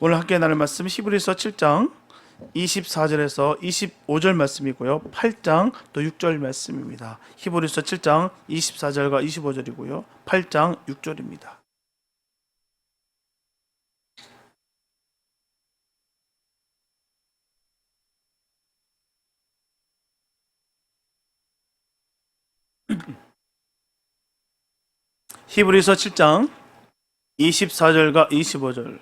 오늘 함께 나눌 말씀 히브리서 7장 24절에서 25절 말씀이고요. 8장 또 6절 말씀입니다. 히브리서 7장 24절과 25절이고요. 8장 6절입니다. 히브리서 7장 24절과 25절,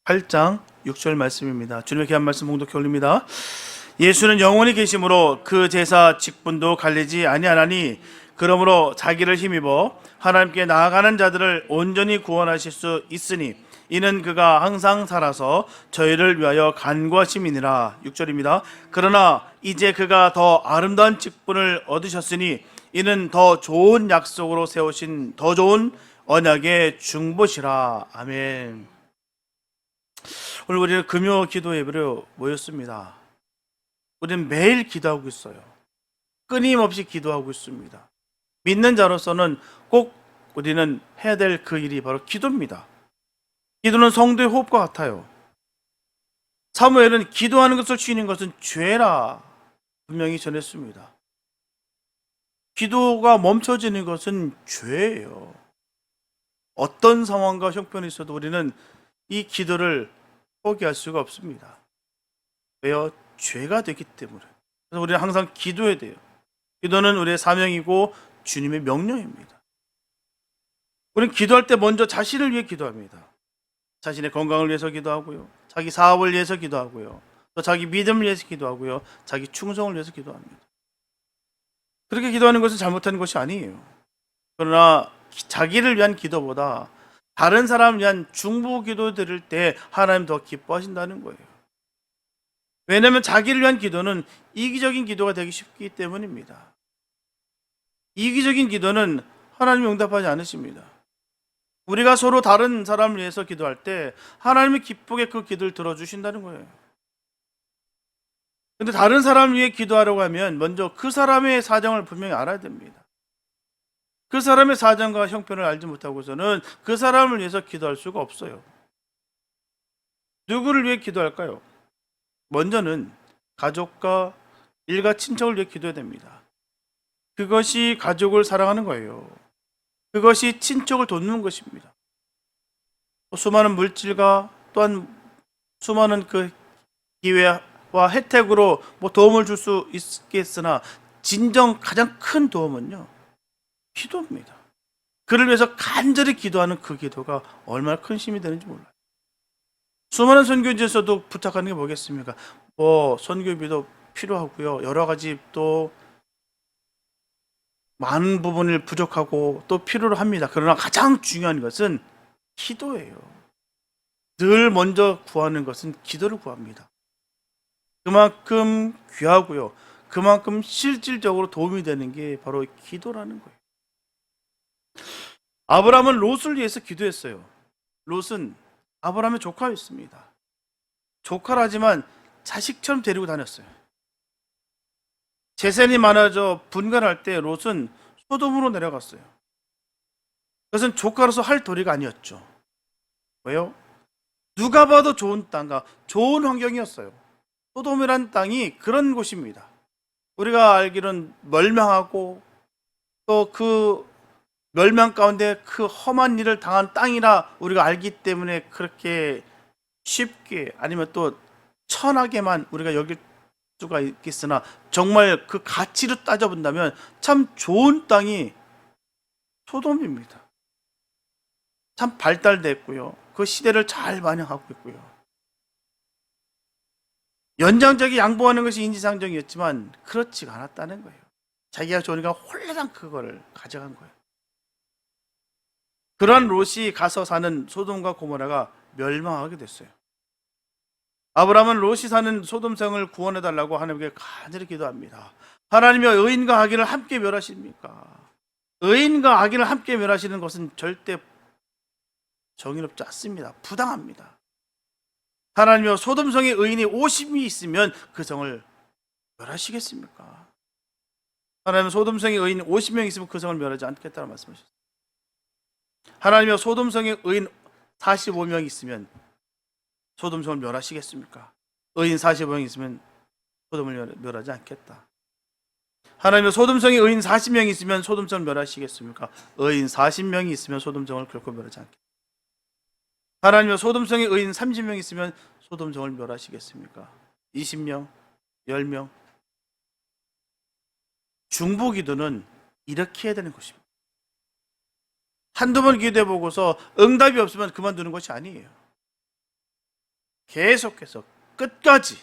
8장 6절 말씀입니다. 주님의 귀한 말씀 봉독해 올립니다. 예수는 영원히 계심으로 그 제사 직분도 갈리지 아니하나니 그러므로 자기를 힘입어 하나님께 나아가는 자들을 온전히 구원하실 수 있으니 이는 그가 항상 살아서 저희를 위하여 간구하심이니라. 6절입니다. 그러나 이제 그가 더 아름다운 직분을 얻으셨으니 이는 더 좋은 약속으로 세우신 더 좋은 언약의 중보시라. 아멘. 오늘 우리는 금요 기도 예배로 모였습니다. 우리는 매일 기도하고 있어요. 끊임없이 기도하고 있습니다. 믿는 자로서는 꼭 우리는 해야 될 그 일이 바로 기도입니다. 기도는 성도의 호흡과 같아요. 사무엘은 기도하는 것을 쉬는 것은 죄라 분명히 전했습니다. 기도가 멈춰지는 것은 죄예요. 어떤 상황과 형편이 있어도 우리는 이 기도를 포기할 수가 없습니다. 왜요? 죄가 되기 때문에. 그래서 우리는 항상 기도해야 돼요. 기도는 우리의 사명이고 주님의 명령입니다. 우리는 기도할 때 먼저 자신을 위해 기도합니다. 자신의 건강을 위해서 기도하고요, 자기 사업을 위해서 기도하고요, 또 자기 믿음을 위해서 기도하고요, 자기 충성을 위해서 기도합니다. 그렇게 기도하는 것은 잘못하는 것이 아니에요. 그러나 자기를 위한 기도보다 다른 사람을 위한 중보 기도 드릴 때 하나님 더 기뻐하신다는 거예요. 왜냐하면 자기를 위한 기도는 이기적인 기도가 되기 쉽기 때문입니다. 이기적인 기도는 하나님이 응답하지 않으십니다. 우리가 서로 다른 사람을 위해서 기도할 때 하나님이 기쁘게 그 기도를 들어주신다는 거예요. 근데 다른 사람을 위해 기도하려고 하면 먼저 그 사람의 사정을 분명히 알아야 됩니다. 그 사람의 사정과 형편을 알지 못하고서는 그 사람을 위해서 기도할 수가 없어요. 누구를 위해 기도할까요? 먼저는 가족과 일가 친척을 위해 기도해야 됩니다. 그것이 가족을 사랑하는 거예요. 그것이 친척을 돕는 것입니다. 수많은 물질과 또한 수많은 그 기회와 혜택으로 도움을 줄 수 있겠으나 진정 가장 큰 도움은요, 기도입니다. 그를 위해서 간절히 기도하는 그 기도가 얼마나 큰 힘이 되는지 몰라요. 수많은 선교지에서도 부탁하는 게 뭐겠습니까? 선교비도 필요하고요, 여러 가지 또 많은 부분을 부족하고 또 필요로 합니다. 그러나 가장 중요한 것은 기도예요. 늘 먼저 구하는 것은 기도를 구합니다. 그만큼 귀하고요, 그만큼 실질적으로 도움이 되는 게 바로 기도라는 거예요. 아브라함은 롯을 위해서 기도했어요. 롯은 아브라함의 조카였습니다. 조카라지만 자식처럼 데리고 다녔어요. 재산이 많아져 분간할 때 롯은 소돔으로 내려갔어요. 그것은 조카로서 할 도리가 아니었죠. 왜요? 누가 봐도 좋은 땅과 좋은 환경이었어요. 소돔이란 땅이 그런 곳입니다. 우리가 알기로는 멸망하고 또 그 멸망 가운데 그 험한 일을 당한 땅이라 우리가 알기 때문에 그렇게 쉽게 아니면 또 천하게만 우리가 여길 수가 있겠으나 정말 그 가치로 따져본다면 참 좋은 땅이 소돔입니다. 참 발달됐고요, 그 시대를 잘 반영하고 있고요, 연장자에게 양보하는 것이 인지상정이었지만 그렇지가 않았다는 거예요. 자기가 좋으니까 홀라당 그거를 가져간 거예요. 그러한 롯이 가서 사는 소돔과 고모라가 멸망하게 됐어요. 아브라함은 롯이 사는 소돔성을 구원해달라고 하나님께 간절히 기도합니다. 하나님이 의인과 악인을 함께 멸하십니까? 의인과 악인을 함께 멸하시는 것은 절대 정의롭지 않습니다. 부당합니다. 하나님이여, 소돔성에 의인이 50이 있으면 그 성을 멸하시겠습니까? 하나님은 소돔성에 의인 50명 있으면 그 성을 멸하지 않겠다는 말씀하셨습니다. 하나님이여, 소돔성에 의인 45명 있으면 소돔성을 멸하시겠습니까? 의인 40명이 있으면 소돔을 멸하지 않겠다. 하나님은 소돔성에 의인 40명이 있으면 소돔성을 멸하시겠습니까? 의인 40명이 있으면 소돔성을 결코 멸하지 않겠다. 하나님은 소돔성에 의인 30명이 있으면 소돔성을 멸하시겠습니까? 20명, 10명. 중보기도는 이렇게 해야 되는 것입니다. 한두 번 기도해 보고서 응답이 없으면 그만두는 것이 아니에요. 계속해서 끝까지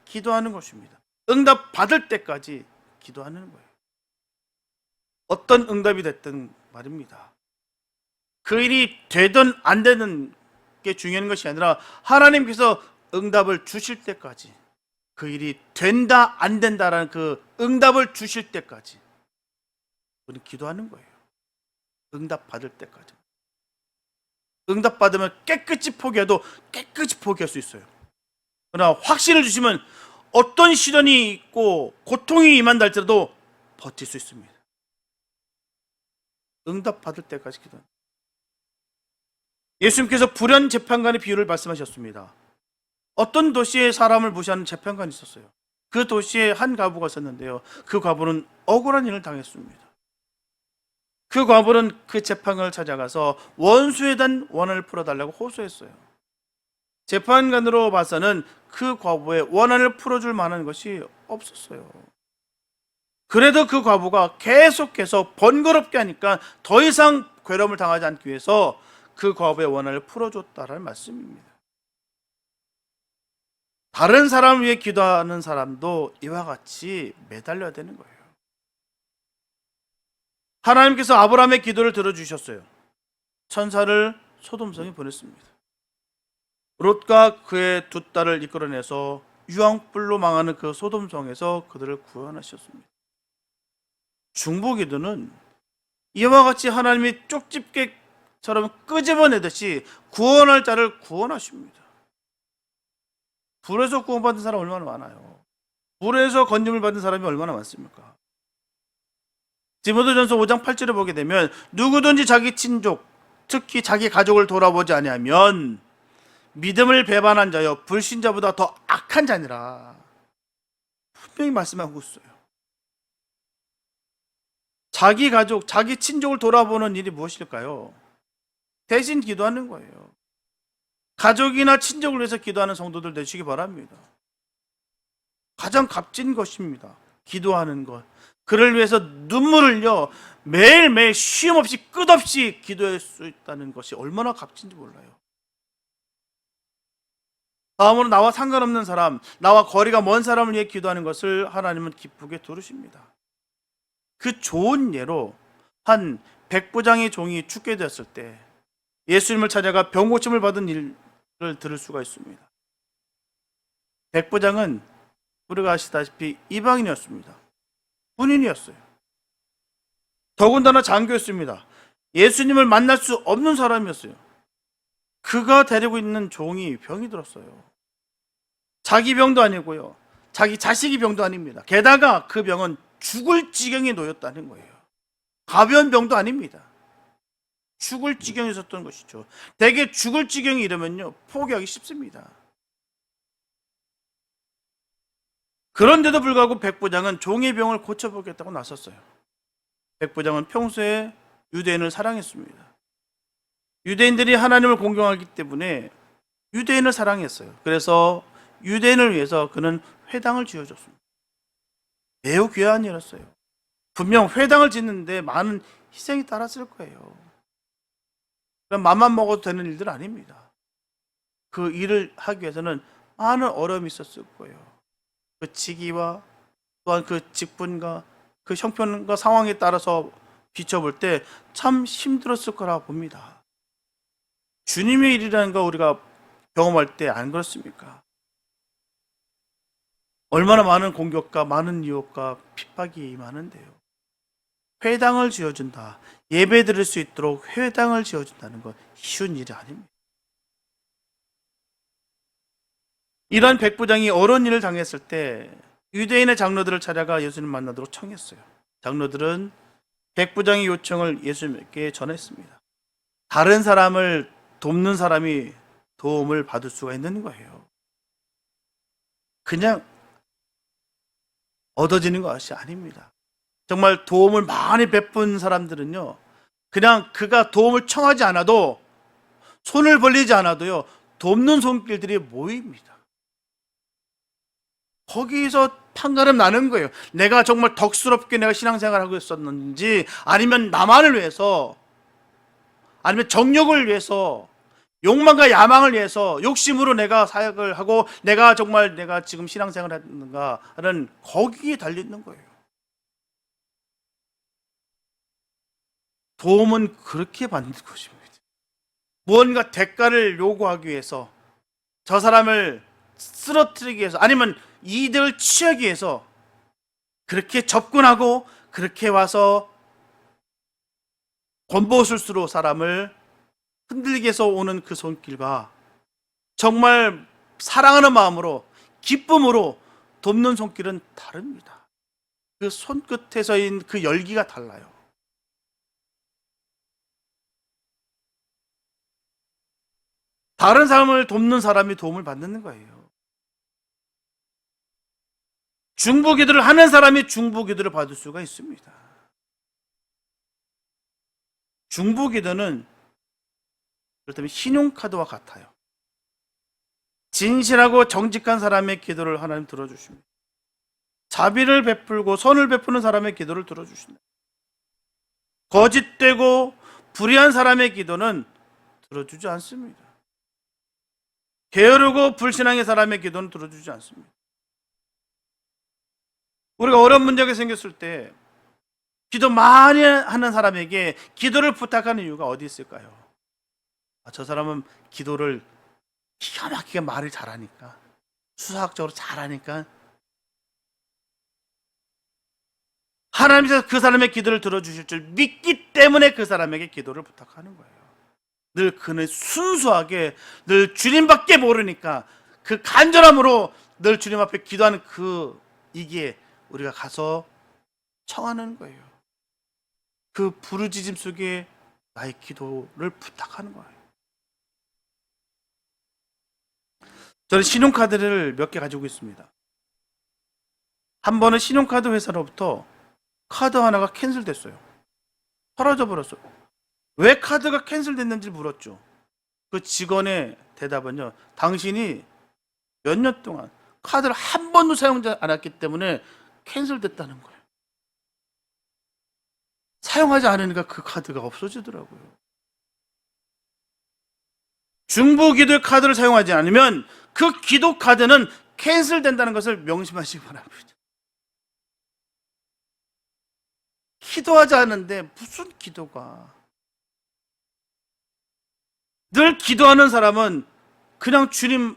기도하는 것입니다. 응답 받을 때까지 기도하는 거예요. 어떤 응답이 됐든 말입니다. 그 일이 되든 안 되는 게 중요한 것이 아니라 하나님께서 응답을 주실 때까지, 그 일이 된다 안 된다라는 그 응답을 주실 때까지 우리는 기도하는 거예요. 응답 받을 때까지. 응답 받으면 깨끗이 포기해도 깨끗이 포기할 수 있어요. 그러나 확신을 주시면 어떤 시련이 있고 고통이 임한다 할지라도 버틸 수 있습니다. 응답 받을 때까지 기도합니다. 예수님께서 불현 재판관의 비유를 말씀하셨습니다. 어떤 도시에 사람을 무시하는 재판관이 있었어요. 그 도시에 한 과부가 있었는데요. 그 과부는 억울한 일을 당했습니다. 그 과부는 그 재판관을 찾아가서 원수에 대한 원한을 풀어달라고 호소했어요. 재판관으로 봐서는 그 과부의 원한을 풀어줄 만한 것이 없었어요. 그래도 그 과부가 계속해서 번거롭게 하니까 더 이상 괴로움을 당하지 않기 위해서 그 과부의 원한을 풀어줬다라는 말씀입니다. 다른 사람을 위해 기도하는 사람도 이와 같이 매달려야 되는 거예요. 하나님께서 아브라함의 기도를 들어주셨어요. 천사를 소돔성에 보냈습니다. 롯과 그의 두 딸을 이끌어내서 유황불로 망하는 그 소돔성에서 그들을 구원하셨습니다. 중보기도는 이와 같이 하나님이 쪽집게처럼 끄집어내듯이 구원할 자를 구원하십니다. 불에서 구원받은 사람 얼마나 많아요. 불에서 건짐을 받은 사람이 얼마나 많습니까? 디모데전서 5장 8절에 보게 되면 누구든지 자기 친족, 특히 자기 가족을 돌아보지 아니하면 믿음을 배반한 자여 불신자보다 더 악한 자니라 분명히 말씀하고 있어요. 자기 가족, 자기 친족을 돌아보는 일이 무엇일까요? 대신 기도하는 거예요. 가족이나 친족을 위해서 기도하는 성도들 되시기 바랍니다. 가장 값진 것입니다. 기도하는 것. 그를 위해서 눈물을 흘려 매일매일 쉼없이 끝없이 기도할 수 있다는 것이 얼마나 값진지 몰라요. 다음으로 나와 상관없는 사람, 나와 거리가 먼 사람을 위해 기도하는 것을 하나님은 기쁘게 들으십니다. 그 좋은 예로 한 백부장의 종이 죽게 되었을 때 예수님을 찾아가 병 고침을 받은 일을 들을 수가 있습니다. 백부장은 우리가 아시다시피 이방인이었습니다. 군인이었어요. 더군다나 장교였습니다. 예수님을 만날 수 없는 사람이었어요. 그가 데리고 있는 종이 병이 들었어요. 자기 병도 아니고요. 자기 자식이 병도 아닙니다. 게다가 그 병은 죽을 지경에 놓였다는 거예요. 가벼운 병도 아닙니다. 죽을 지경에 있었던 것이죠. 대개 죽을 지경이 이러면요, 포기하기 쉽습니다. 그런데도 불구하고 백부장은 종의 병을 고쳐보겠다고 나섰어요. 백부장은 평소에 유대인을 사랑했습니다. 유대인들이 하나님을 공경하기 때문에 유대인을 사랑했어요. 그래서 유대인을 위해서 그는 회당을 지어줬습니다. 매우 귀한 일이었어요. 분명 회당을 짓는데 많은 희생이 따랐을 거예요. 맘만 먹어도 되는 일들은 아닙니다. 그 일을 하기 위해서는 많은 어려움이 있었을 거예요. 그 직위와 또한 그 직분과 그 형편과 상황에 따라서 비춰볼 때 참 힘들었을 거라 봅니다. 주님의 일이라는 거 우리가 경험할 때 안 그렇습니까? 얼마나 많은 공격과 많은 유혹과 핍박이 많은데요. 회당을 지어준다. 예배 드릴 수 있도록 회당을 지어준다는 건 쉬운 일이 아닙니다. 이러한 백부장이 어려운 일을 당했을 때 유대인의 장로들을 찾아가 예수님 만나도록 청했어요. 장로들은 백부장의 요청을 예수님께 전했습니다. 다른 사람을 돕는 사람이 도움을 받을 수가 있는 거예요. 그냥 얻어지는 것이 아닙니다. 정말 도움을 많이 베푼 사람들은요, 그냥 그가 도움을 청하지 않아도, 손을 벌리지 않아도요, 돕는 손길들이 모입니다. 거기서 판가름 나는 거예요. 내가 정말 덕스럽게 내가 신앙생활을 하고 있었는지, 아니면 나만을 위해서, 아니면 정욕을 위해서, 욕망과 야망을 위해서 욕심으로 내가 사역을 하고 내가 정말 내가 지금 신앙생활을 하는가는 거기에 달려있는 거예요. 도움은 그렇게 받는 것입니다. 무언가 대가를 요구하기 위해서, 저 사람을 쓰러뜨리기 위해서, 아니면 이득을 취하기 위해서 그렇게 접근하고 그렇게 와서 권보술수로 사람을 흔들기 위해서 오는 그 손길과 정말 사랑하는 마음으로 기쁨으로 돕는 손길은 다릅니다. 그 손끝에서인 그 열기가 달라요. 다른 사람을 돕는 사람이 도움을 받는 거예요. 중보기도를 하는 사람이 중보기도를 받을 수가 있습니다. 중보기도는 그렇다면 신용카드와 같아요. 진실하고 정직한 사람의 기도를 하나님 들어주십니다. 자비를 베풀고 선을 베푸는 사람의 기도를 들어주신다. 거짓되고 불의한 사람의 기도는 들어주지 않습니다. 게으르고 불신앙의 사람의 기도는 들어주지 않습니다. 우리가 어려운 문제가 생겼을 때 기도 많이 하는 사람에게 기도를 부탁하는 이유가 어디 있을까요? 저 사람은 기도를 기가 막히게 말을 잘하니까, 수사학적으로 잘하니까 하나님께서 그 사람의 기도를 들어주실 줄 믿기 때문에 그 사람에게 기도를 부탁하는 거예요. 늘 그는 순수하게, 늘 주님밖에 모르니까 그 간절함으로 늘 주님 앞에 기도하는 그 이기에 우리가 가서 청하는 거예요. 그 부르짖음 속에 나의 기도를 부탁하는 거예요. 저는 신용카드를 몇 개 가지고 있습니다. 한 번은 신용카드 회사로부터 카드 하나가 캔슬됐어요. 사라져 버렸어요. 왜 카드가 캔슬됐는지 물었죠. 그 직원의 대답은요, 당신이 몇 년 동안 카드를 한 번도 사용하지 않았기 때문에 캔슬됐다는 거예요. 사용하지 않으니까 그 카드가 없어지더라고요. 중보기도의 카드를 사용하지 않으면 그 기도 카드는 캔슬된다는 것을 명심하시기 바랍니다. 기도하지 않는데 무슨 기도가. 늘 기도하는 사람은 그냥 주님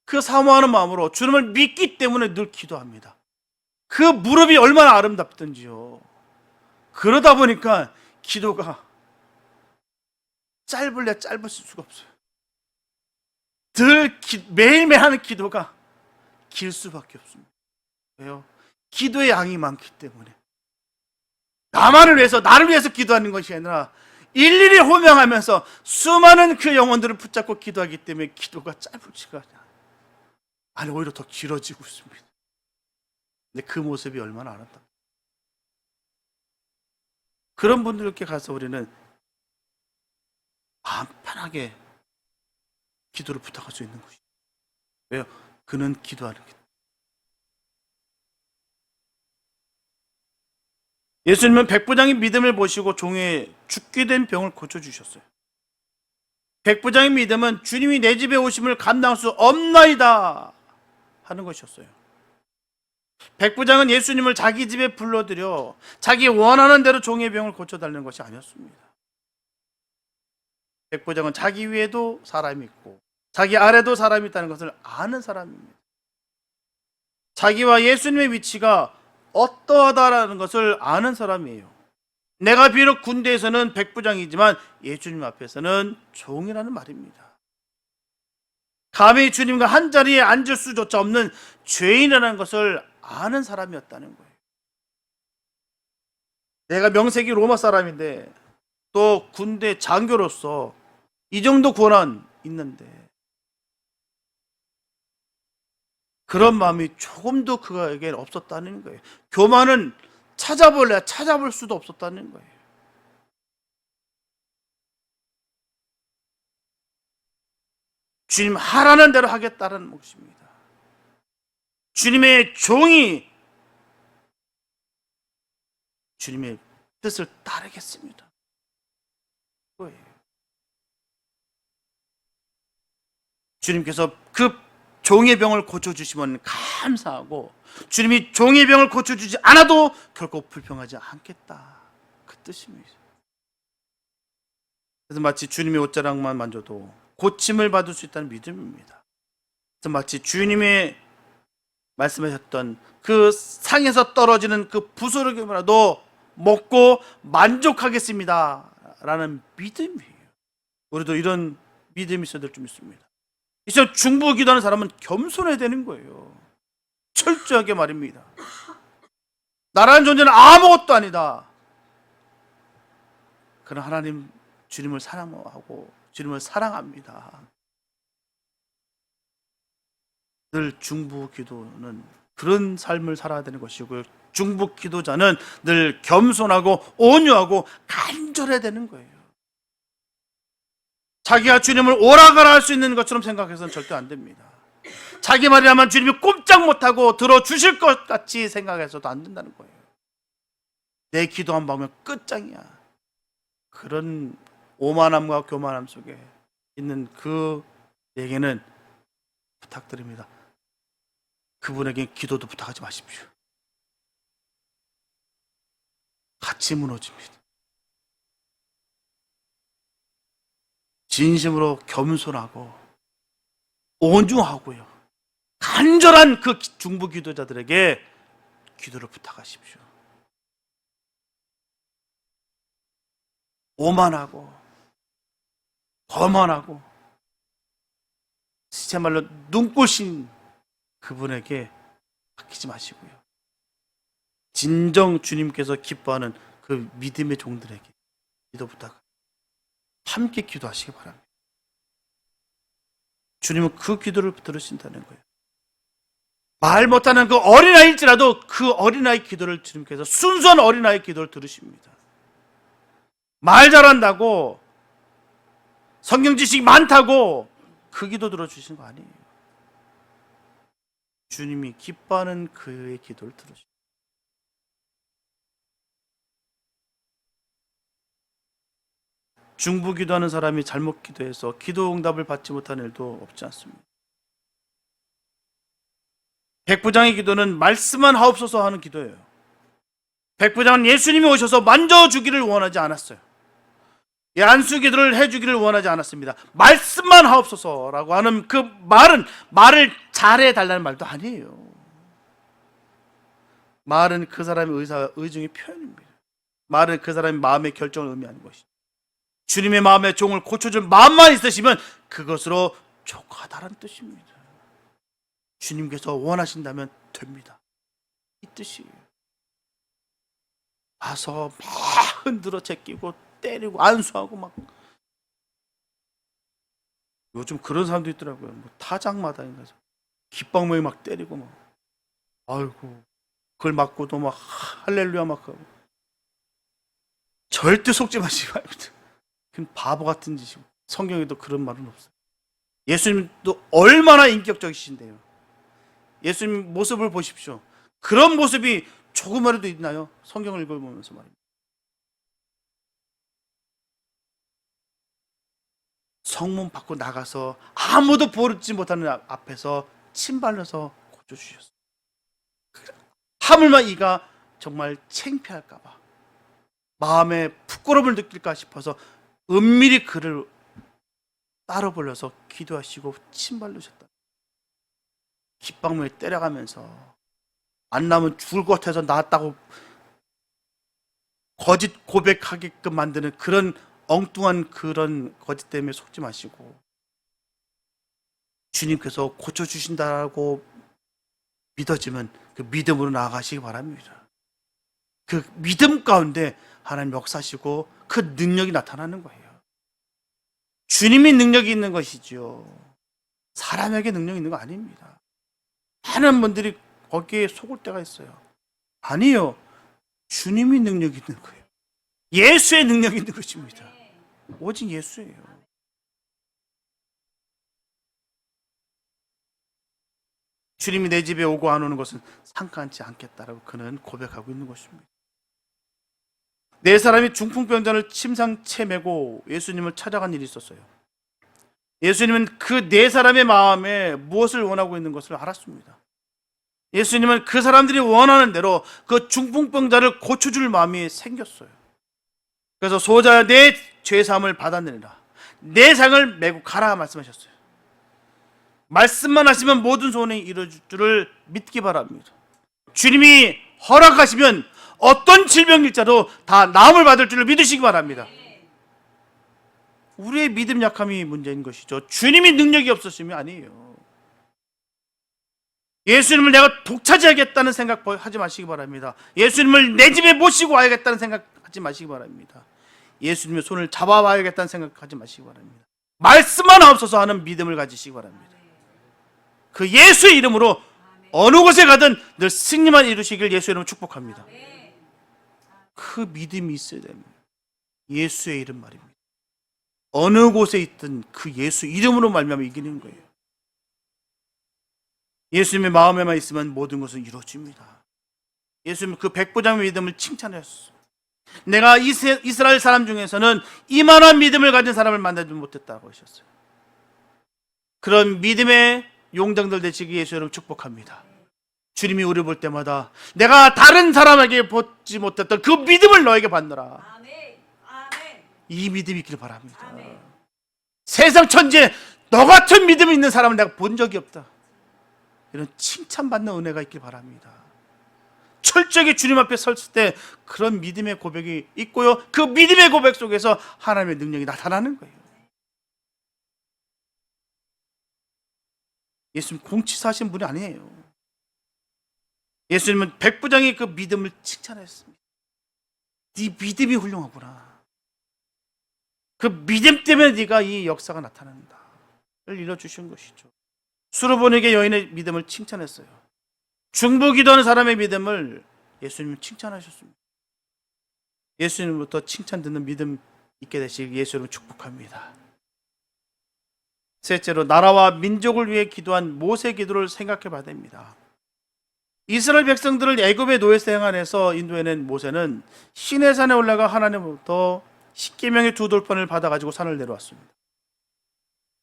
그 사모하는 마음으로 주님을 믿기 때문에 늘 기도합니다. 그 무릎이 얼마나 아름답든지요. 그러다 보니까 기도가 짧을래 짧을 수가 없어요. 매일매일 하는 기도가 길 수밖에 없습니다. 왜요? 기도의 양이 많기 때문에. 나만을 위해서, 나를 위해서 기도하는 것이 아니라 일일이 호명하면서 수많은 그 영혼들을 붙잡고 기도하기 때문에 기도가 짧을지가 아니 오히려 더 길어지고 있습니다. 근데 그 모습이 얼마나 아름답다. 그런 분들께 가서 우리는 마음 편하게 기도를 부탁할 수 있는 것이죠. 왜요? 그는 기도하는 게. 예수님은 백부장의 믿음을 보시고 종의 죽게 된 병을 고쳐주셨어요. 백부장의 믿음은 주님이 내 집에 오심을 감당할 수 없나이다 하는 것이었어요. 백부장은 예수님을 자기 집에 불러들여 자기 원하는 대로 종의 병을 고쳐달라는 것이 아니었습니다. 백부장은 자기 위에도 사람이 있고 자기 아래도 사람이 있다는 것을 아는 사람입니다. 자기와 예수님의 위치가 어떠하다라는 것을 아는 사람이에요. 내가 비록 군대에서는 백부장이지만 예수님 앞에서는 종이라는 말입니다. 감히 주님과 한 자리에 앉을 수조차 없는 죄인이라는 것을 아는 사람이었다는 거예요. 내가 명색이 로마 사람인데 또 군대 장교로서 이 정도 권한 있는데 그런 마음이 조금도 그에게 없었다는 거예요. 교만은 찾아볼래야 찾아볼 수도 없었다는 거예요. 주님 하라는 대로 하겠다는 몫입니다. 주님의 종이 주님의 뜻을 따르겠습니다. 그거예요. 주님께서 그 종의 병을 고쳐주시면 감사하고, 주님이 종의 병을 고쳐주지 않아도 결코 불평하지 않겠다, 그 뜻입니다. 그래서 마치 주님의 옷자락만 만져도 고침을 받을 수 있다는 믿음입니다. 그래서 마치 주님의 말씀하셨던 그 상에서 떨어지는 그 부스러기라도 먹고 만족하겠습니다 라는 믿음이에요. 우리도 이런 믿음이 있어야 될 줄 믿습니다. 이제 중보 기도하는 사람은 겸손해야 되는 거예요. 철저하게 말입니다. 나라는 존재는 아무것도 아니다. 그러나 하나님 주님을 사랑하고 주님을 사랑합니다. 늘 중보 기도는 그런 삶을 살아야 되는 것이고요. 중보 기도자는 늘 겸손하고 온유하고 간절해야 되는 거예요. 자기가 주님을 오라가라 할 수 있는 것처럼 생각해서는 절대 안 됩니다. 자기 말이라면 주님이 꼼짝 못하고 들어주실 것 같이 생각해서도 안 된다는 거예요. 내 기도 한 방면 끝장이야. 그런 오만함과 교만함 속에 있는 그 내게는 부탁드립니다. 그분에게 기도도 부탁하지 마십시오. 같이 무너집니다. 진심으로 겸손하고 온중하고요, 간절한 그 중보 기도자들에게 기도를 부탁하십시오. 오만하고 거만하고 진짜 말로 눈꽃인 그분에게 맡기지 마시고요, 진정 주님께서 기뻐하는 그 믿음의 종들에게 기도 부탁, 함께 기도하시기 바랍니다. 주님은 그 기도를 들으신다는 거예요. 말 못하는 그 어린아이일지라도 그 어린아이 기도를 주님께서, 순수한 어린아이 기도를 들으십니다. 말 잘한다고, 성경 지식이 많다고 그 기도 들어주시는 거 아니에요. 주님이 기뻐하는 그의 기도를 들으십니다. 중보 기도하는 사람이 잘못 기도해서 기도 응답을 받지 못하는 일도 없지 않습니다. 백부장의 기도는 말씀만 하옵소서 하는 기도예요. 백부장은 예수님이 오셔서 만져주기를 원하지 않았어요. 안수 기도를 해주기를 원하지 않았습니다. 말씀만 하옵소서라고 하는 그 말은 말을 잘해달라는 말도 아니에요. 말은 그 사람의 의중의 표현입니다. 말은 그 사람의 마음의 결정을 의미하는 것이죠. 주님의 마음의 종을 고쳐줄 마음만 있으시면 그것으로 족하다는 뜻입니다. 주님께서 원하신다면 됩니다, 이 뜻이에요. 와서 막 흔들어 제끼고 때리고 안수하고 막, 요즘 그런 사람도 있더라고요. 뭐 타작마당에 가서 깃방망이 막 때리고 막, 아이고 그걸 맞고도 막 할렐루야 막 하고. 절대 속지 마시기 바랍니다. 그건 바보 같은 짓이고, 성경에도 그런 말은 없어요. 예수님도 얼마나 인격적이신데요. 예수님 모습을 보십시오. 그런 모습이 조금이라도 있나요? 성경을 읽어보면서 말입니다. 성문 밖으로 나가서 아무도 보지 못하는 앞에서 침 발라서 고쳐주셨어요. 하물며 이가 정말 창피할까 봐, 마음에 부끄러움을 느낄까 싶어서 은밀히 그를 따로 불러서 기도하시고 침 바르셨다. 깃방망이 때려가면서 안 나면 죽을 것 같아서 나았다고 거짓 고백하게끔 만드는 그런 엉뚱한 그런 거짓 때문에 속지 마시고, 주님께서 고쳐주신다고 믿어지면 그 믿음으로 나아가시기 바랍니다. 그 믿음 가운데 하나님 역사하시고 그 능력이 나타나는 거예요. 주님이 능력이 있는 것이죠, 사람에게 능력이 있는 거 아닙니다. 많은 분들이 거기에 속을 때가 있어요. 아니요. 주님이 능력이 있는 거예요. 예수의 능력이 있는 것입니다. 오직 예수예요. 주님이 내 집에 오고 안 오는 것은 상관치 않겠다라고 그는 고백하고 있는 것입니다. 네 사람이 중풍병자를 침상채 메고 예수님을 찾아간 일이 있었어요. 예수님은 그 네 사람의 마음에 무엇을 원하고 있는 것을 알았습니다. 예수님은 그 사람들이 원하는 대로 그 중풍병자를 고쳐줄 마음이 생겼어요. 그래서 소자야 내 죄사함을 받아내리라, 내 상을 메고 가라 말씀하셨어요. 말씀만 하시면 모든 소원이 이루어질 줄을 믿기 바랍니다. 주님이 허락하시면 어떤 질병일자도 다 나음을 받을 줄을 믿으시기 바랍니다. 우리의 믿음 약함이 문제인 것이죠. 주님이 능력이 없으시면 아니에요. 예수님을 내가 독차지하겠다는 생각 하지 마시기 바랍니다. 예수님을 내 집에 모시고 와야겠다는 생각하지 마시기 바랍니다. 예수님의 손을 잡아봐야겠다는 생각하지 마시기 바랍니다. 말씀만 없어서 하는 믿음을 가지시기 바랍니다. 그 예수의 이름으로 어느 곳에 가든 늘 승리만 이루시길 예수의 이름으로 축복합니다. 그 믿음이 있어야 됩니다. 예수의 이름 말입니다. 어느 곳에 있든 그 예수 이름으로 말미암아 이기는 거예요. 예수님의 마음에만 있으면 모든 것은 이루어집니다. 예수님은 그 백부장의 믿음을 칭찬하셨어요. 내가 이스라엘 사람 중에서는 이만한 믿음을 가진 사람을 만나지 못했다고 하셨어요. 그런 믿음의 용장들 되시기 예수 여러분 축복합니다. 주님이 우리 볼 때마다 내가 다른 사람에게 보지 못했던 그 믿음을 너에게 받노라. 이 믿음이 있기를 바랍니다. 세상 천지에 너 같은 믿음이 있는 사람을 내가 본 적이 없다. 이런 칭찬받는 은혜가 있길 바랍니다. 철저하게 주님 앞에 섰을 때 그런 믿음의 고백이 있고요, 그 믿음의 고백 속에서 하나님의 능력이 나타나는 거예요. 예수님 공치사하신 분이 아니에요. 예수님은 백부장이 그 믿음을 칭찬했습니다. 네 믿음이 훌륭하구나. 그 믿음 때문에 네가 이 역사가 나타난다 를 이뤄주신 것이죠. 수르보니게 여인의 믿음을 칭찬했어요. 중보기도하는 사람의 믿음을 예수님은 칭찬하셨습니다. 예수님부터 칭찬 듣는 믿음 있게 되시길 예수님을 축복합니다. 셋째로 나라와 민족을 위해 기도한 모세 기도를 생각해 봐야 됩니다. 이스라엘 백성들을 애굽의 노예 생활에서 인도해낸 모세는 시내산에 올라가 하나님으로부터 십계명의 두 돌판을 받아가지고 산을 내려왔습니다.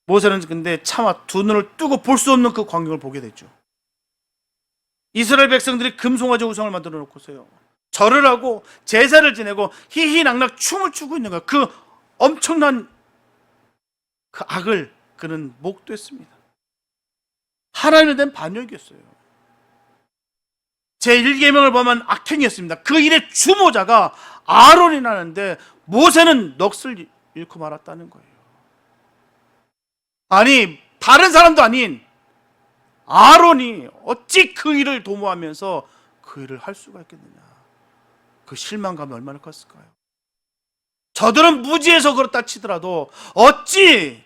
모세는 근데 차마 두 눈을 뜨고 볼 수 없는 그 광경을 보게 됐죠. 이스라엘 백성들이 금송아지 우상을 만들어 놓고서요, 절을 하고 제사를 지내고 희희낙낙 춤을 추고 있는 거예요. 그 엄청난 그 악을 그는 목도했습니다. 하나님에 대한 반역이었어요. 제1계명을 보면 악행이었습니다. 그 일의 주모자가 아론이라는데 모세는 넋을 잃고 말았다는 거예요. 아니 다른 사람도 아닌 아론이 어찌 그 일을 도모하면서 그 일을 할 수가 있겠느냐. 그 실망감이 얼마나 컸을까요? 저들은 무지해서 그렇다 치더라도 어찌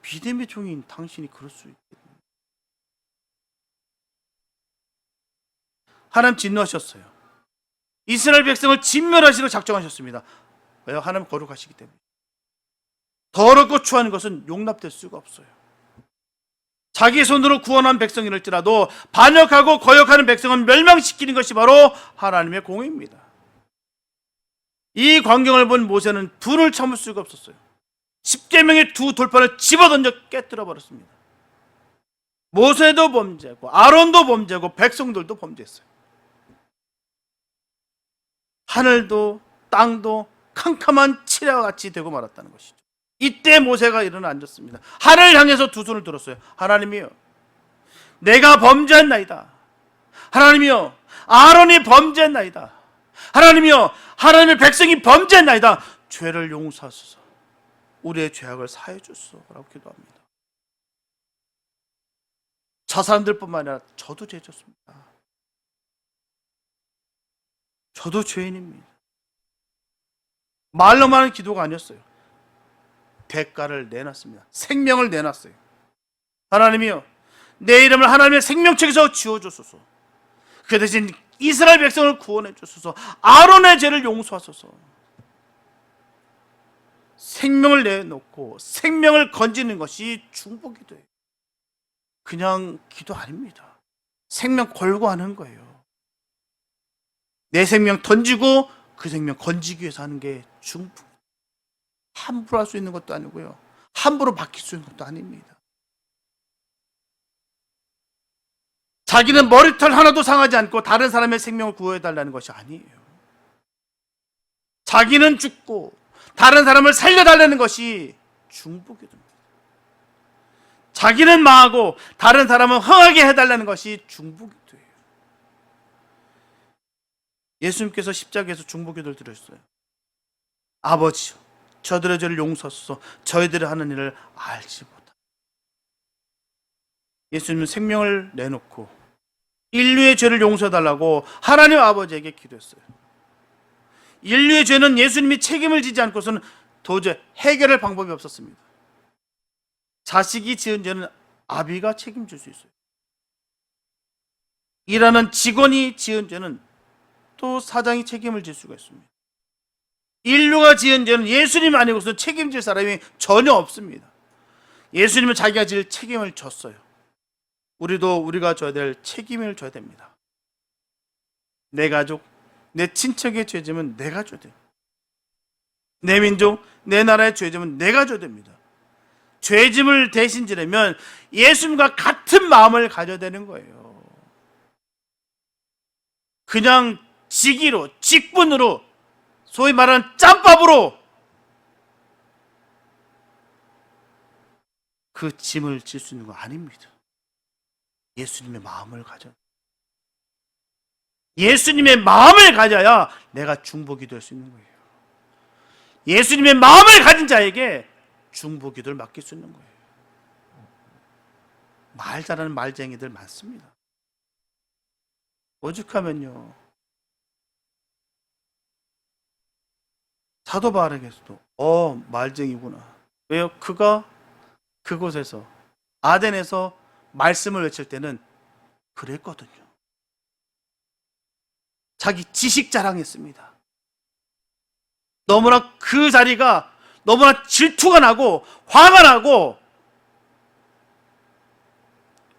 믿음의 종인 당신이 그럴 수 있겠느냐. 하나님 진노하셨어요. 이스라엘 백성을 진멸하시려 작정하셨습니다. 왜요? 하나님 거룩하시기 때문에. 더럽고 추한 것은 용납될 수가 없어요. 자기 손으로 구원한 백성일지라도 반역하고 거역하는 백성은 멸망시키는 것이 바로 하나님의 공의입니다. 이 광경을 본 모세는 분을 참을 수가 없었어요. 십계명의 두 돌판을 집어던져 깨뜨려 버렸습니다. 모세도 범죄고 아론도 범죄고 백성들도 범죄했어요. 하늘도 땅도 캄캄한 칠해와 같이 되고 말았다는 것이죠. 이때 모세가 일어나 앉았습니다. 하늘을 향해서 두 손을 들었어요. 하나님이여, 내가 범죄했나이다. 하나님이여, 아론이 범죄했나이다. 하나님이여, 하나님의 백성이 범죄했나이다. 죄를 용서하소서. 우리의 죄악을 사해 주소서라고 기도합니다. 저 사람들뿐만 아니라 저도 죄졌습니다. 저도 죄인입니다. 말로만 하는 기도가 아니었어요. 대가를 내놨습니다. 생명을 내놨어요. 하나님이여, 내 이름을 하나님의 생명책에서 지워주소서. 그 대신 이스라엘 백성을 구원해 주소서. 아론의 죄를 용서하소서. 생명을 내놓고 생명을 건지는 것이 중보기도예요. 그냥 기도 아닙니다. 생명 걸고 하는 거예요. 내 생명 던지고 그 생명 건지기 위해서 하는 게 중보. 함부로 할 수 있는 것도 아니고요, 함부로 바뀔 수 있는 것도 아닙니다. 자기는 머리털 하나도 상하지 않고 다른 사람의 생명을 구해달라는 것이 아니에요. 자기는 죽고 다른 사람을 살려달라는 것이 중보기도입니다. 자기는 망하고 다른 사람은 흥하게 해달라는 것이 중보기도예요. 예수님께서 십자가에서 중보기도를 드렸어요. 아버지요, 저들의 죄를 용서하소서. 저희들이 하는 일을 알지 못하다. 예수님은 생명을 내놓고 인류의 죄를 용서해달라고 하나님 아버지에게 기도했어요. 인류의 죄는 예수님이 책임을 지지 않고서는 도저히 해결할 방법이 없었습니다. 자식이 지은 죄는 아비가 책임질 수 있어요. 일하는 직원이 지은 죄는 또 사장이 책임을 질 수가 있습니다. 인류가 지은 죄는 예수님 아니고서 책임질 사람이 전혀 없습니다. 예수님은 자기가 질 책임을 졌어요. 우리도 우리가 져야 될 책임을 져야 됩니다. 내 가족, 내 친척의 죄짐은 내가 져야 돼요. 내 민족, 내 나라의 죄짐은 내가 져야 됩니다. 죄짐을 대신 지려면 예수님과 같은 마음을 가져야 되는 거예요. 그냥 직위로, 직분으로, 소위 말하는 짬밥으로 그 짐을 질 수 있는 거 아닙니다. 예수님의 마음을 가져. 예수님의 마음을 가져야 내가 중보기도할 수 있는 거예요. 예수님의 마음을 가진 자에게 중보기도를 맡길 수 있는 거예요. 말 잘하는 말쟁이들 많습니다. 오죽하면요, 사도 바울에게서도 말쟁이구나. 왜요? 그가 그곳에서 아덴에서 말씀을 외칠 때는 그랬거든요. 자기 지식 자랑했습니다. 너무나 그 자리가 너무나 질투가 나고 화가 나고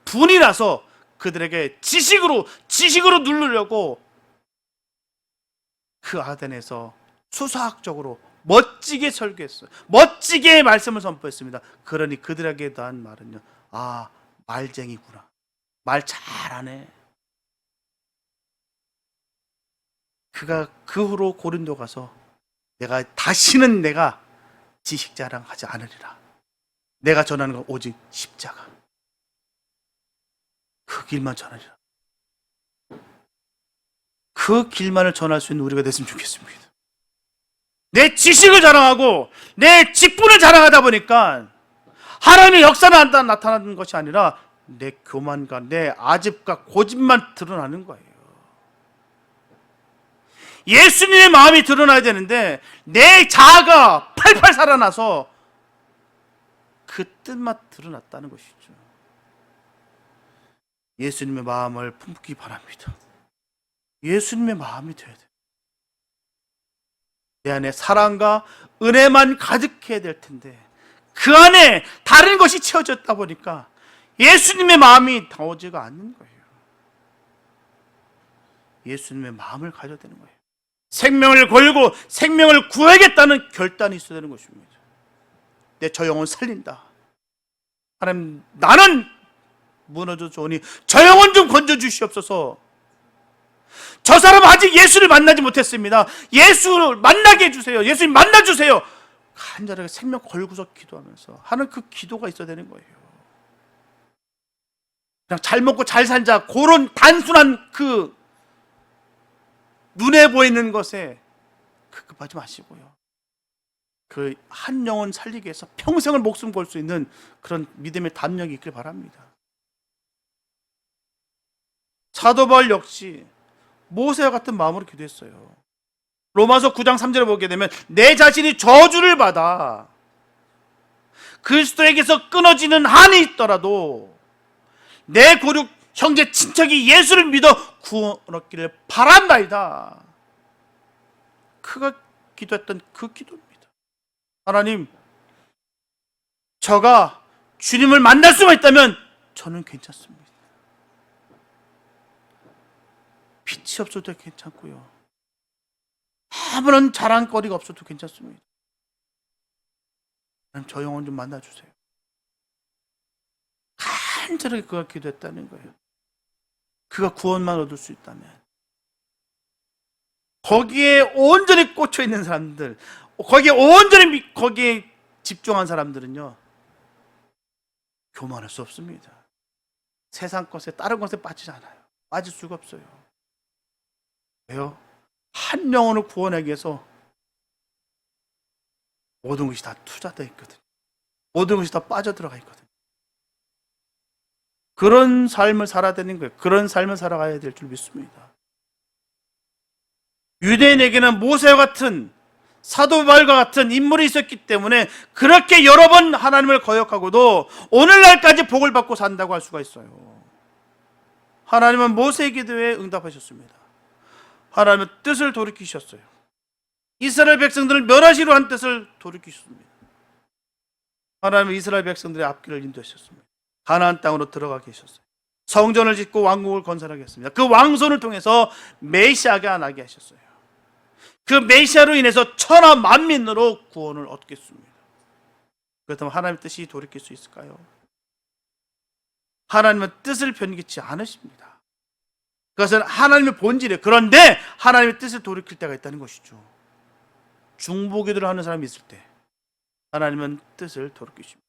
분이 나서 그들에게 지식으로 누르려고 그 아덴에서 수사학적으로 멋지게 설교했어요. 멋지게 말씀을 선포했습니다. 그러니 그들에게 한 말은요, 아, 말쟁이구나. 말 잘하네. 그가 그 후로 고린도 가서 다시는 내가 지식 자랑하지 않으리라. 내가 전하는 건 오직 십자가. 그 길만 전하리라. 그 길만을 전할 수 있는 우리가 됐으면 좋겠습니다. 내 지식을 자랑하고 내 직분을 자랑하다 보니까 하나님의 역사는 나타나는 것이 아니라 내 교만과 내 아집과 고집만 드러나는 거예요. 예수님의 마음이 드러나야 되는데 내 자아가 팔팔 살아나서 그 뜻만 드러났다는 것이죠. 예수님의 마음을 품기 바랍니다. 예수님의 마음이 되어야 돼요. 내 안에 사랑과 은혜만 가득해야 될 텐데 그 안에 다른 것이 채워졌다 보니까 예수님의 마음이 나오지가 않는 거예요. 예수님의 마음을 가져야 되는 거예요. 생명을 걸고 생명을 구하겠다는 결단이 있어야 되는 것입니다. 내 저 영혼 살린다. 하나님, 나는 무너져 좋으니 저 영혼 좀 건져주시옵소서. 저 사람은 아직 예수를 만나지 못했습니다. 예수를 만나게 해주세요. 예수님 만나주세요. 간절하게 생명 걸고서 기도하면서 하는 그 기도가 있어야 되는 거예요. 그냥 잘 먹고 잘 살자, 그런 단순한 그 눈에 보이는 것에 급급하지 마시고요. 그 한 영혼 살리기 위해서 평생을 목숨 걸 수 있는 그런 믿음의 담력이 있길 바랍니다. 사도 바울 역시 모세와 같은 마음으로 기도했어요. 로마서 9장 3절을 보게 되면 내 자신이 저주를 받아 그리스도에게서 끊어지는 한이 있더라도 내 고륙 형제 친척이 예수를 믿어 구원 얻기를 바란다이다. 그가 기도했던 그 기도입니다. 하나님, 저가 주님을 만날 수만 있다면 저는 괜찮습니다. 빛이 없어도 괜찮고요, 아무런 자랑거리가 없어도 괜찮습니다. 저 영혼 좀 만나주세요. 간절하게 그가 기도했다는 거예요. 그가 구원만 얻을 수 있다면. 거기에 온전히 꽂혀 있는 사람들, 거기에 온전히 거기에 집중한 사람들은요, 교만할 수 없습니다. 세상 것에, 다른 것에 빠지지 않아요. 빠질 수가 없어요. 왜요? 한 영혼을 구원하기 위해서 모든 것이 다 투자되어 있거든요. 모든 것이 다 빠져들어가 있거든요. 그런 삶을 살아야 되는 거예요. 그런 삶을 살아가야 될 줄 믿습니다. 유대인에게는 모세와 같은, 사도 바울과 같은 인물이 있었기 때문에 그렇게 여러 번 하나님을 거역하고도 오늘날까지 복을 받고 산다고 할 수가 있어요. 하나님은 모세의 기도에 응답하셨습니다. 하나님은 뜻을 돌이키셨어요. 이스라엘 백성들을 멸하시려 한 뜻을 돌이키셨습니다. 하나님은 이스라엘 백성들의 앞길을 인도하셨습니다. 가나안 땅으로 들어가게 하셨어요. 성전을 짓고 왕국을 건설하게 했습니다. 그 왕손을 통해서 메시아가 나게 하셨어요. 그 메시아로 인해서 천하 만민으로 구원을 얻겠습니다. 그렇다면 하나님의 뜻이 돌이킬 수 있을까요? 하나님은 뜻을 변기치 않으십니다. 그것은 하나님의 본질이에요. 그런데 하나님의 뜻을 돌이킬 때가 있다는 것이죠. 중보기도를 하는 사람이 있을 때 하나님은 뜻을 돌이키십니다.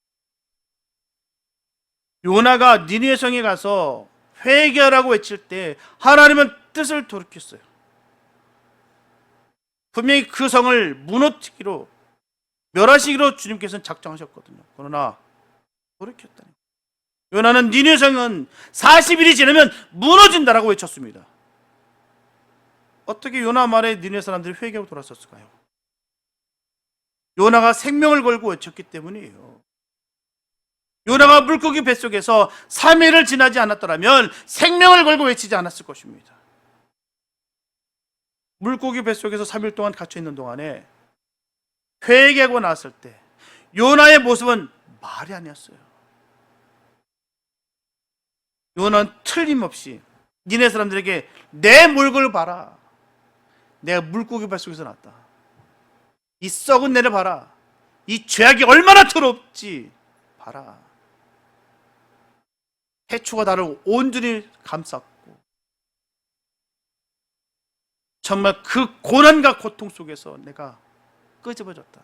요나가 니느웨 성에 가서 회개하라고 외칠 때 하나님은 뜻을 돌이켰어요. 분명히 그 성을 무너뜨리기로, 멸하시기로 주님께서는 작정하셨거든요. 그러나 돌이켰다는 거예요. 요나는 니느웨 성은 40일이 지나면 무너진다라고 외쳤습니다. 어떻게 요나 말에 니느웨 사람들이 회개하고 돌아섰을까요? 요나가 생명을 걸고 외쳤기 때문이에요. 요나가 물고기 뱃속에서 3일을 지나지 않았더라면 생명을 걸고 외치지 않았을 것입니다. 물고기 뱃속에서 3일 동안 갇혀있는 동안에 회개하고 나왔을 때 요나의 모습은 말이 아니었어요. 요나는 틀림없이 니네 사람들에게 내 몰골을 봐라, 내가 물고기 뱃속에서 났다, 이 썩은 내를 봐라, 이 죄악이 얼마나 더럽지 봐라. 해초가 나를 온전히 감쌌고 정말 그 고난과 고통 속에서 내가 끄집어졌다.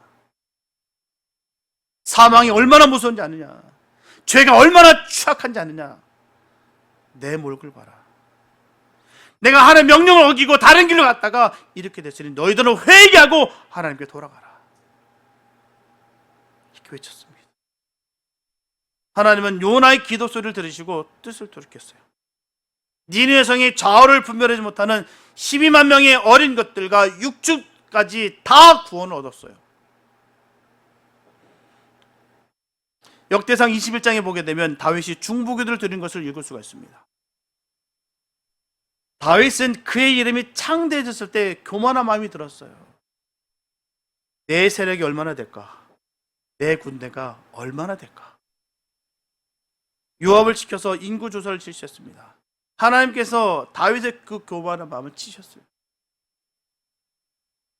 사망이 얼마나 무서운지 아느냐, 죄가 얼마나 추악한지 아느냐, 내 몰골 봐라. 내가 하나님의 명령을 어기고 다른 길로 갔다가 이렇게 됐으니 너희들은 회개하고 하나님께 돌아가라. 이렇게 외쳤습니다. 하나님은 요나의 기도 소리를 들으시고 뜻을 돌이켰어요. 니느웨 성이 좌우를 분별하지 못하는 12만 명의 어린 것들과 육축까지 다 구원을 얻었어요. 역대상 21장에 보게 되면 다윗이 중보기도를 드린 것을 읽을 수가 있습니다. 다윗은 그의 이름이 창대해졌을 때 교만한 마음이 들었어요. 내 세력이 얼마나 될까? 내 군대가 얼마나 될까? 요압을 시켜서 인구조사를 실시했습니다. 하나님께서 다윗의 그 교만한 마음을 치셨어요.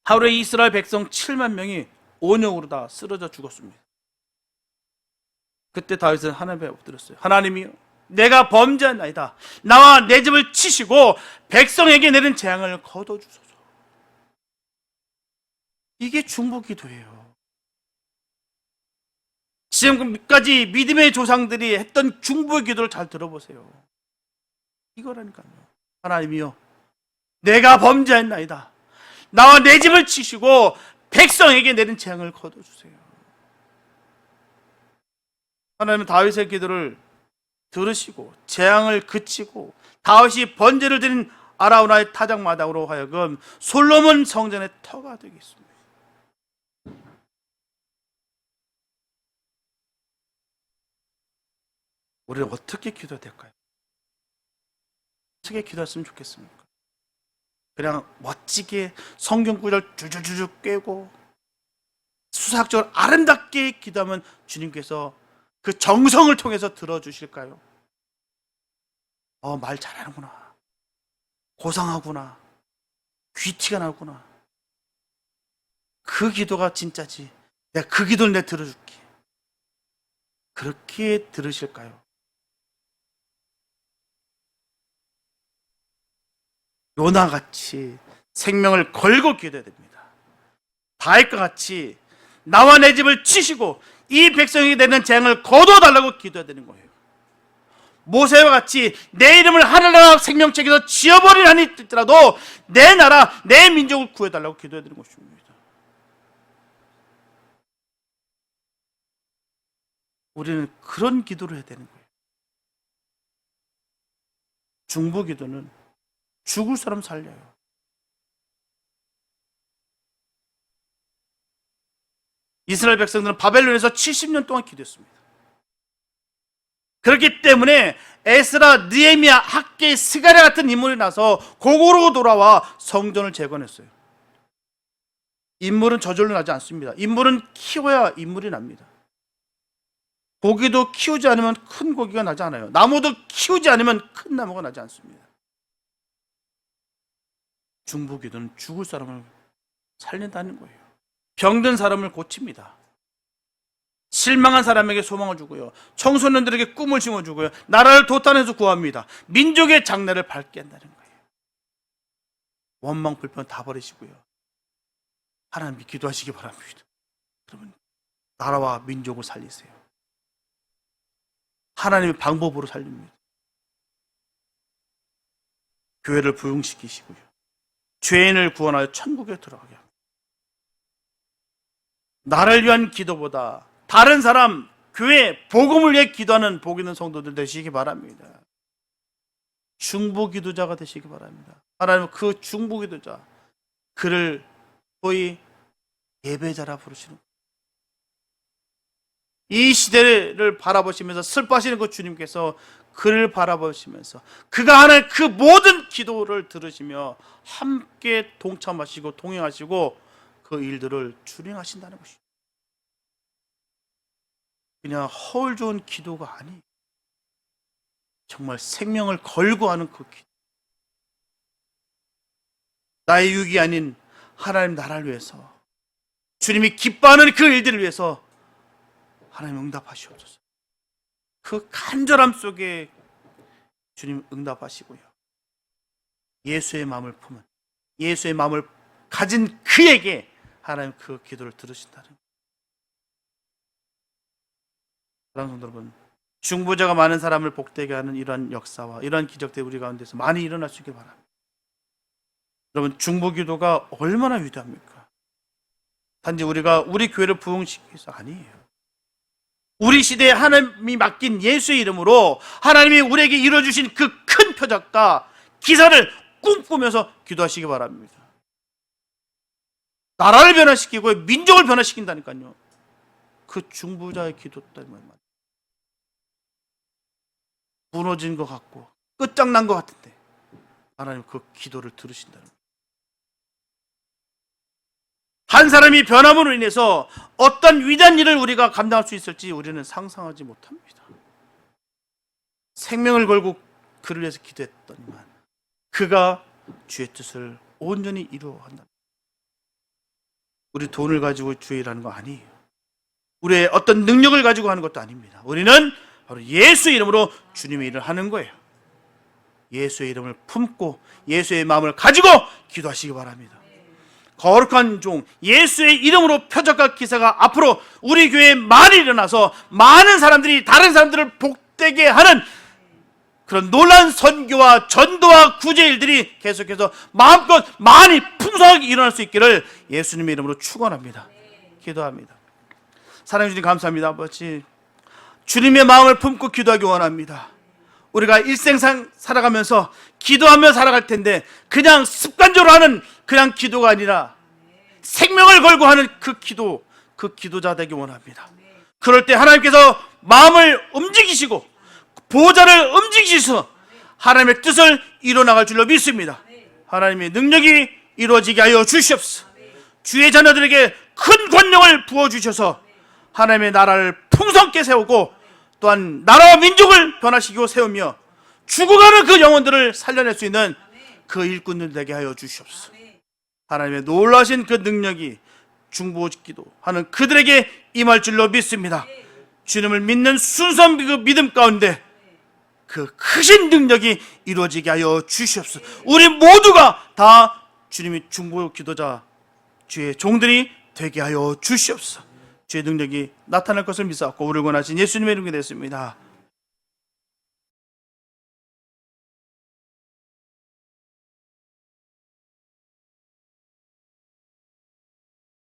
하루에 이스라엘 백성 7만 명이 온역으로 다 쓰러져 죽었습니다. 그때 다윗은 하나님께 엎드렸어요. 하나님이요, 내가 범죄하나이다. 나와 내 집을 치시고 백성에게 내린 재앙을 거둬주소서. 이게 중보기도예요. 지금까지 믿음의 조상들이 했던 중보의 기도를 잘 들어보세요. 이거라니까요. 하나님이요, 내가 범죄했나이다. 나와 내 집을 치시고 백성에게 내린 재앙을 거둬주세요. 하나님은 다윗의 기도를 들으시고 재앙을 그치고 다윗이 번제를 드린 아라우나의 타작마당으로 하여금 솔로몬 성전의 터가 되게 했습니다. 우리는 어떻게 기도해야 될까요? 어떻게 기도했으면 좋겠습니까? 그냥 멋지게 성경 구절 줄줄줄 꿰고 수사학적으로 아름답게 기도하면 주님께서 그 정성을 통해서 들어주실까요? 말 잘하는구나, 고상하구나, 귀티가 나구나, 그 기도가 진짜지, 내가 그 기도를 내가 들어줄게, 그렇게 들으실까요? 요나같이 생명을 걸고 기도해야 됩니다. 다윗과 같이 나와 내 집을 치시고 이 백성에게 내는 재앙을 거둬달라고 기도해야 되는 거예요. 모세와 같이 내 이름을 하늘나라 생명책에서 지워버리라니 할지라도 내 나라, 내 민족을 구해달라고 기도해야 되는 것입니다. 우리는 그런 기도를 해야 되는 거예요. 중보 기도는 죽을 사람 살려요. 이스라엘 백성들은 바벨론에서 70년 동안 기도했습니다. 그렇기 때문에 에스라, 느헤미야, 학개, 스가랴 같은 인물이 나서 고고로 돌아와 성전을 재건했어요. 인물은 저절로 나지 않습니다. 인물은 키워야 인물이 납니다. 고기도 키우지 않으면 큰 고기가 나지 않아요. 나무도 키우지 않으면 큰 나무가 나지 않습니다. 중보기도는 죽을 사람을 살린다는 거예요. 병든 사람을 고칩니다. 실망한 사람에게 소망을 주고요, 청소년들에게 꿈을 심어주고요, 나라를 도탄에서 구합니다. 민족의 장래를 밝게 한다는 거예요. 원망 불평 다 버리시고요, 하나님께 기도하시기 바랍니다. 여러분, 나라와 민족을 살리세요. 하나님의 방법으로 살립니다. 교회를 부흥시키시고요, 죄인을 구원하여 천국에 들어가게 합니다. 나를 위한 기도보다 다른 사람, 교회, 복음을 위해 기도하는 복 있는 성도들 되시기 바랍니다. 중보기도자가 되시기 바랍니다. 하나님은 그 중보기도자, 그를 소위 예배자라 부르시는 거예요. 이 시대를 바라보시면서 슬퍼하시는 그 주님께서 그를 바라보시면서 그가 하는 그 모든 기도를 들으시며 함께 동참하시고 동행하시고 그 일들을 준행하신다는 것이죠. 그냥 허울 좋은 기도가 아니, 정말 생명을 걸고 하는 그 기도, 나의 유익이 아닌 하나님 나라를 위해서, 주님이 기뻐하는 그 일들을 위해서 하나님 응답하시옵소서. 그 간절함 속에 주님 응답하시고요, 예수의 마음을 품은, 예수의 마음을 가진 그에게 하나님 그 기도를 들으신다는 거예요. 사랑하는 성도 여러분, 중보자가 많은 사람을 복되게 하는 이러한 역사와 이러한 기적들이 우리 가운데서 많이 일어날 수 있길 바랍니다. 여러분, 중보기도가 얼마나 위대합니까? 단지 우리가 우리 교회를 부흥시키기 위해서 아니에요. 우리 시대에 하나님이 맡긴 예수의 이름으로 하나님이 우리에게 이루어주신 그 큰 표적과 기사를 꿈꾸면서 기도하시기 바랍니다. 나라를 변화시키고 민족을 변화시킨다니까요. 그 중보자의 기도 때문에 무너진 것 같고 끝장난 것 같은데 하나님 그 기도를 들으신다는 거예요. 한 사람이 변함으로 인해서 어떤 위대한 일을 우리가 감당할 수 있을지 우리는 상상하지 못합니다. 생명을 걸고 그를 위해서 기도했더니만 그가 주의 뜻을 온전히 이루어 한다. 우리 돈을 가지고 주의 일하는 거 아니에요. 우리의 어떤 능력을 가지고 하는 것도 아닙니다. 우리는 바로 예수의 이름으로 주님의 일을 하는 거예요. 예수의 이름을 품고 예수의 마음을 가지고 기도하시기 바랍니다. 거룩한 종 예수의 이름으로 표적과 기사가 앞으로 우리 교회에 많이 일어나서 많은 사람들이 다른 사람들을 복되게 하는 그런 놀라운 선교와 전도와 구제 일들이 계속해서 마음껏 많이 풍성하게 일어날 수 있기를 예수님의 이름으로 축원합니다. 기도합니다. 사랑해 주님 감사합니다. 아버지, 주님의 마음을 품고 기도하기 원합니다. 우리가 일생상 살아가면서 기도하며 살아갈 텐데 그냥 습관적으로 하는 그냥 기도가 아니라 생명을 걸고 하는 그 기도, 그 기도자 되기 원합니다. 그럴 때 하나님께서 마음을 움직이시고 보좌를 움직이셔서 하나님의 뜻을 이뤄나갈 줄로 믿습니다. 하나님의 능력이 이루어지게 하여 주시옵소서. 주의 자녀들에게 큰 권능을 부어주셔서 하나님의 나라를 풍성케 세우고 또한 나라와 민족을 변화시키고 세우며 죽어가는 그 영혼들을 살려낼 수 있는 그 일꾼들 되게 하여 주시옵소서. 하나님의 놀라신 그 능력이 중보짓기도 하는 그들에게 임할 줄로 믿습니다. 주님을 믿는 순수한 그 믿음 가운데 그 크신 능력이 이루어지게 하여 주시옵소서. 우리 모두가 다 주님이 중보 기도자 주의 종들이 되게 하여 주시옵소서. 주의 능력이 나타날 것을 믿사옵고 우리를 원하신 예수님의 이름이 됐습니다.